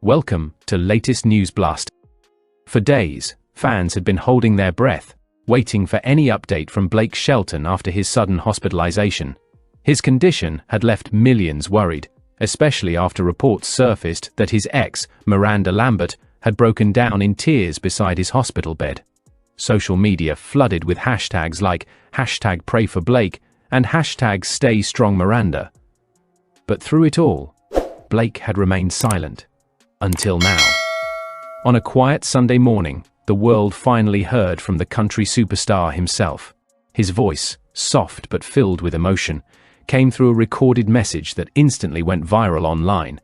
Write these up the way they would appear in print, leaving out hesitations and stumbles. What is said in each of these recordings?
Welcome to latest news blast. For days, fans had been holding their breath, waiting for any update from Blake Shelton after his sudden hospitalization. His condition had left millions worried, especially after reports surfaced that his ex, Miranda Lambert, had broken down in tears beside his hospital bed. Social media flooded with hashtags like #PrayForBlake and #StayStrongMiranda. But through it all, Blake had remained silent. Until now. On a quiet Sunday morning, the world finally heard from the country superstar himself. His voice, soft but filled with emotion, came through a recorded message that instantly went viral online.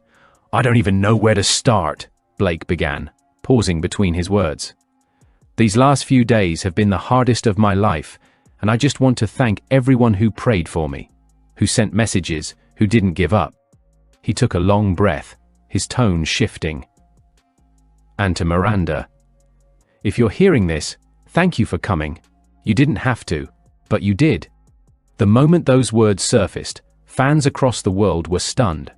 "I don't even know where to start," Blake began, pausing between his words. "These last few days have been the hardest of my life, and I just want to thank everyone who prayed for me, who sent messages, who didn't give up." He took a long breath, his tone shifting. "And to Miranda, if you're hearing this, thank you for coming. You didn't have to, but you did." The moment those words surfaced, fans across the world were stunned.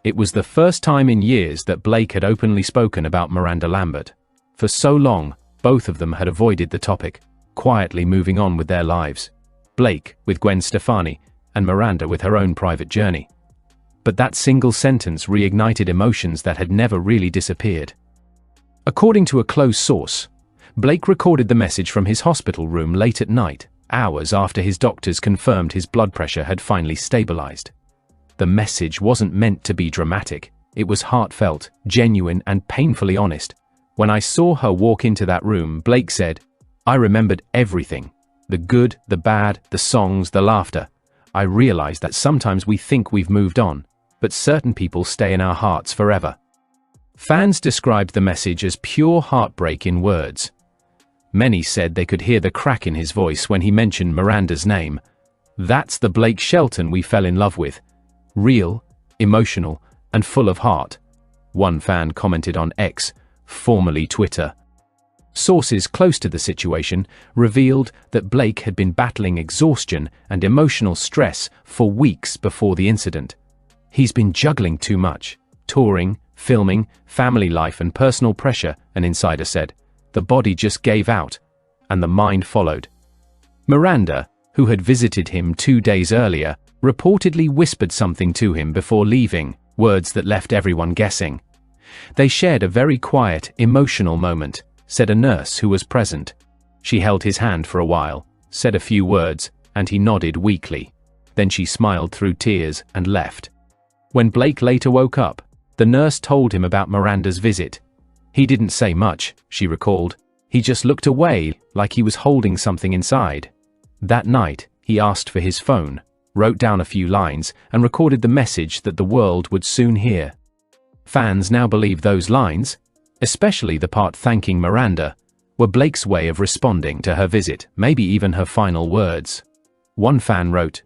It was the first time in years that Blake had openly spoken about Miranda Lambert. For so long, both of them had avoided the topic, quietly moving on with their lives. Blake with Gwen Stefani, and Miranda with her own private journey. But that single sentence reignited emotions that had never really disappeared. According to a close source, Blake recorded the message from his hospital room late at night, hours after his doctors confirmed his blood pressure had finally stabilized. The message wasn't meant to be dramatic. It was heartfelt, genuine, and painfully honest. "When I saw her walk into that room," Blake said, "I remembered everything. The good, the bad, the songs, the laughter. I realized that sometimes we think we've moved on, but certain people stay in our hearts forever." Fans described the message as pure heartbreak in words. Many said they could hear the crack in his voice when he mentioned Miranda's name. "That's the Blake Shelton we fell in love with. Real, emotional, and full of heart," one fan commented on X, formerly Twitter. Sources close to the situation revealed that Blake had been battling exhaustion and emotional stress for weeks before the incident. "He's been juggling too much, touring, filming, family life and personal pressure," an insider said. "The body just gave out, and the mind followed." Miranda, who had visited him 2 days earlier, reportedly whispered something to him before leaving, words that left everyone guessing. "They shared a very quiet, emotional moment," said a nurse who was present. "She held his hand for a while, said a few words, and he nodded weakly. Then she smiled through tears and left." When Blake later woke up, the nurse told him about Miranda's visit. "He didn't say much," she recalled. "He just looked away, like he was holding something inside." That night, he asked for his phone, wrote down a few lines, and recorded the message that the world would soon hear. Fans now believe those lines, especially the part thanking Miranda, were Blake's way of responding to her visit, maybe even her final words. One fan wrote,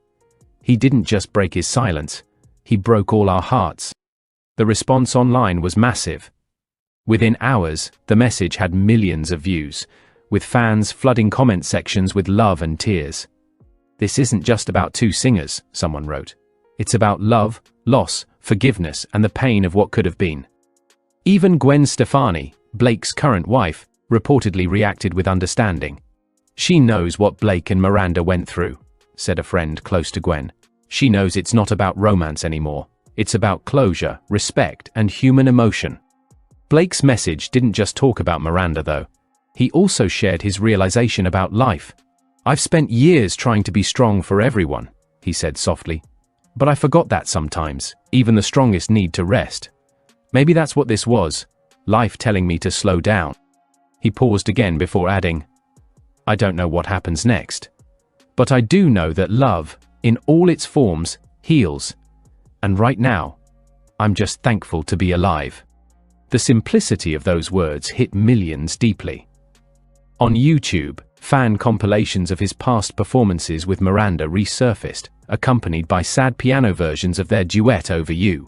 "He didn't just break his silence, he broke all our hearts." The response online was massive. Within hours, the message had millions of views, with fans flooding comment sections with love and tears. "This isn't just about two singers," someone wrote. "It's about love, loss, forgiveness, and the pain of what could have been." Even Gwen Stefani, Blake's current wife, reportedly reacted with understanding. "She knows what Blake and Miranda went through," said a friend close to Gwen. "She knows it's not about romance anymore. It's about closure, respect, and human emotion." Blake's message didn't just talk about Miranda, though. He also shared his realization about life. "I've spent years trying to be strong for everyone," he said softly. "But I forgot that sometimes, even the strongest need to rest. Maybe that's what this was, life telling me to slow down." He paused again before adding, "I don't know what happens next. But I do know that love, in all its forms, heals. And right now, I'm just thankful to be alive." The simplicity of those words hit millions deeply. On YouTube, fan compilations of his past performances with Miranda resurfaced, accompanied by sad piano versions of their duet Over You.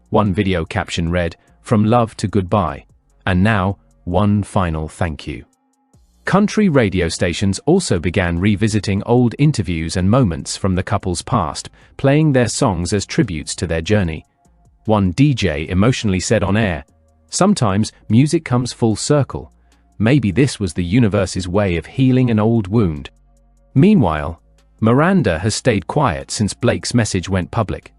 One video caption read, "From love to goodbye, and now, one final thank you." Country radio stations also began revisiting old interviews and moments from the couple's past, playing their songs as tributes to their journey. One DJ emotionally said on air, Sometimes music comes full circle. Maybe this was the universe's way of healing an old wound. Meanwhile, Miranda has stayed quiet since Blake's message went public.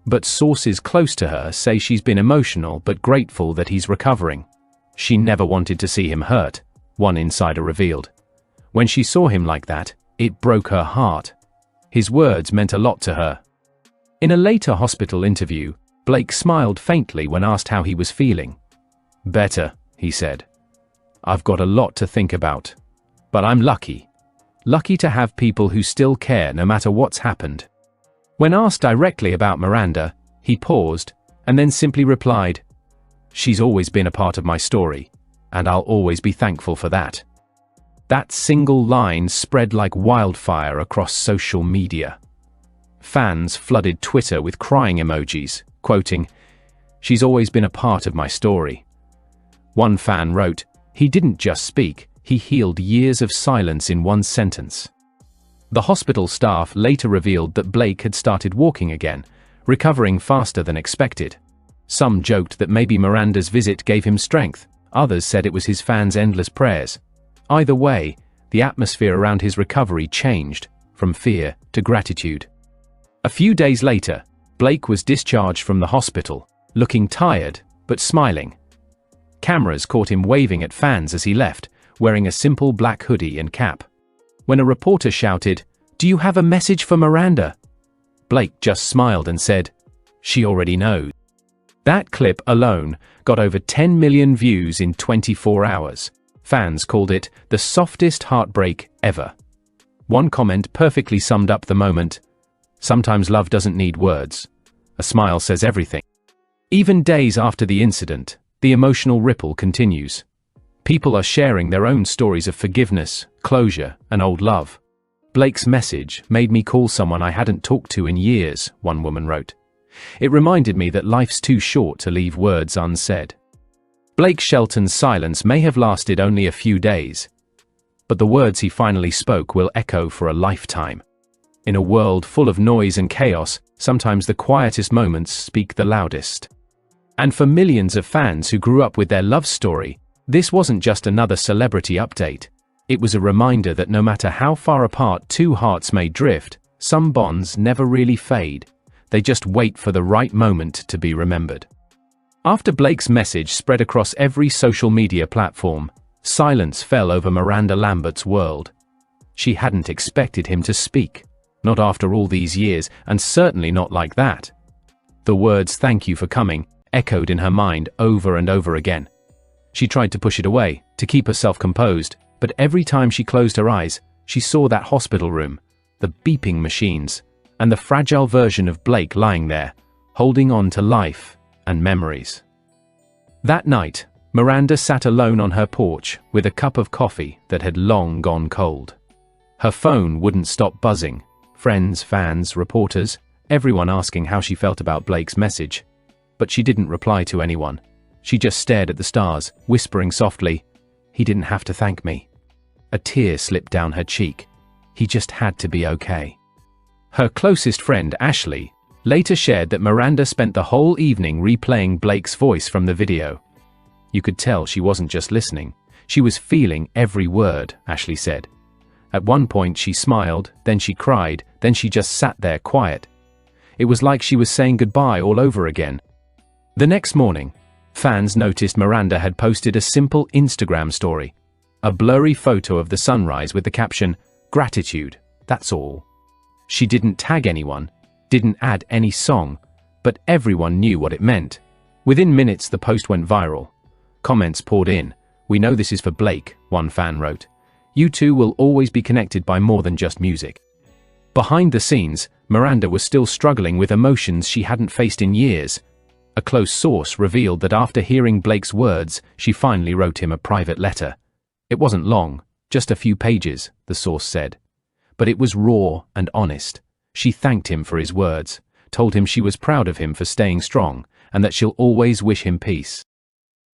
But sources close to her say she's been emotional but grateful that he's recovering. She never wanted to see him hurt, one insider revealed. When she saw him like that, it broke her heart. His words meant a lot to her. In a later hospital interview, Blake smiled faintly when asked how he was feeling. "Better," he said. "I've got a lot to think about. But I'm lucky. Lucky to have people who still care no matter what's happened." When asked directly about Miranda, he paused, and then simply replied, "She's always been a part of my story, and I'll always be thankful for that." That single line spread like wildfire across social media. Fans flooded Twitter with crying emojis, quoting, "She's always been a part of my story." One fan wrote, "He didn't just speak, he healed years of silence in one sentence." The hospital staff later revealed that Blake had started walking again, recovering faster than expected. Some joked that maybe Miranda's visit gave him strength, others said it was his fans' endless prayers. Either way, the atmosphere around his recovery changed, from fear to gratitude. A few days later, Blake was discharged from the hospital, looking tired, but smiling. Cameras caught him waving at fans as he left, wearing a simple black hoodie and cap. When a reporter shouted, "Do you have a message for Miranda?" Blake just smiled and said, "She already knows." That clip alone got over 10 million views in 24 hours. Fans called it the softest heartbreak ever. One comment perfectly summed up the moment. "Sometimes love doesn't need words. A smile says everything." Even days after the incident, the emotional ripple continues. People are sharing their own stories of forgiveness, closure, and old love. "Blake's message made me call someone I hadn't talked to in years," one woman wrote. "It reminded me that life's too short to leave words unsaid." Blake Shelton's silence may have lasted only a few days, but the words he finally spoke will echo for a lifetime. In a world full of noise and chaos, sometimes the quietest moments speak the loudest. And for millions of fans who grew up with their love story, this wasn't just another celebrity update. It was a reminder that no matter how far apart two hearts may drift, some bonds never really fade. They just wait for the right moment to be remembered. After Blake's message spread across every social media platform, silence fell over Miranda Lambert's world. She hadn't expected him to speak. Not after all these years, and certainly not like that. The words "thank you for coming" echoed in her mind over and over again. She tried to push it away, to keep herself composed, but every time she closed her eyes, she saw that hospital room, the beeping machines, and the fragile version of Blake lying there, holding on to life and memories. That night, Miranda sat alone on her porch with a cup of coffee that had long gone cold. Her phone wouldn't stop buzzing. Friends, fans, reporters, everyone asking how she felt about Blake's message. But she didn't reply to anyone. She just stared at the stars, whispering softly, "He didn't have to thank me." A tear slipped down her cheek. He just had to be okay. Her closest friend, Ashley, later shared that Miranda spent the whole evening replaying Blake's voice from the video. "You could tell she wasn't just listening. She was feeling every word," Ashley said. At one point she smiled, then she cried, then she just sat there quiet. It was like she was saying goodbye all over again. The next morning, fans noticed Miranda had posted a simple Instagram story. A blurry photo of the sunrise with the caption, "Gratitude, that's all." She didn't tag anyone, didn't add any song, but everyone knew what it meant. Within minutes the post went viral. Comments poured in. "We know this is for Blake," one fan wrote. "You two will always be connected by more than just music." Behind the scenes, Miranda was still struggling with emotions she hadn't faced in years. A close source revealed that after hearing Blake's words, she finally wrote him a private letter. It wasn't long, just a few pages, the source said. But it was raw and honest. She thanked him for his words, told him she was proud of him for staying strong, and that she'll always wish him peace.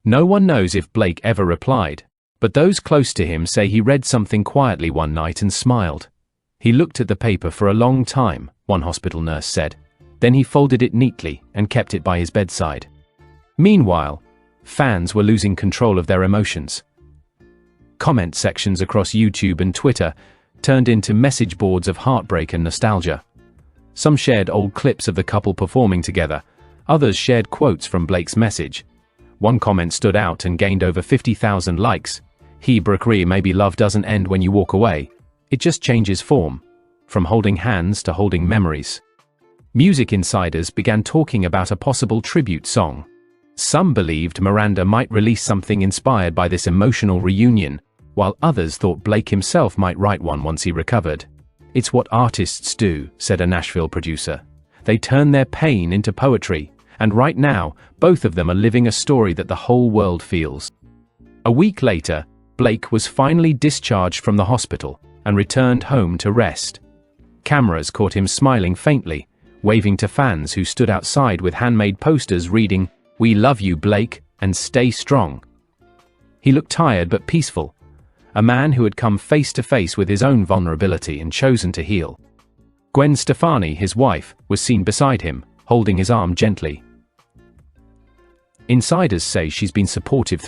No one knows if Blake ever replied, but those close to him say he read something quietly one night and smiled. He looked at the paper for a long time, one hospital nurse said. Then he folded it neatly and kept it by his bedside. Meanwhile, fans were losing control of their emotions. Comment sections across YouTube and Twitter turned into message boards of heartbreak and nostalgia. Some shared old clips of the couple performing together, others shared quotes from Blake's message. One comment stood out and gained over 50,000 likes. "He Brookery, maybe love doesn't end when you walk away. It just changes form. From holding hands to holding memories." Music insiders began talking about a possible tribute song. Some believed Miranda might release something inspired by this emotional reunion, while others thought Blake himself might write one once he recovered. "It's what artists do," said a Nashville producer. "They turn their pain into poetry, and right now, both of them are living a story that the whole world feels." A week later, Blake was finally discharged from the hospital and returned home to rest. Cameras caught him smiling faintly, waving to fans who stood outside with handmade posters reading, "We love you, Blake, and stay strong." He looked tired but peaceful, a man who had come face to face with his own vulnerability and chosen to heal. Gwen Stefani, his wife, was seen beside him, holding his arm gently. Insiders say she's been supportive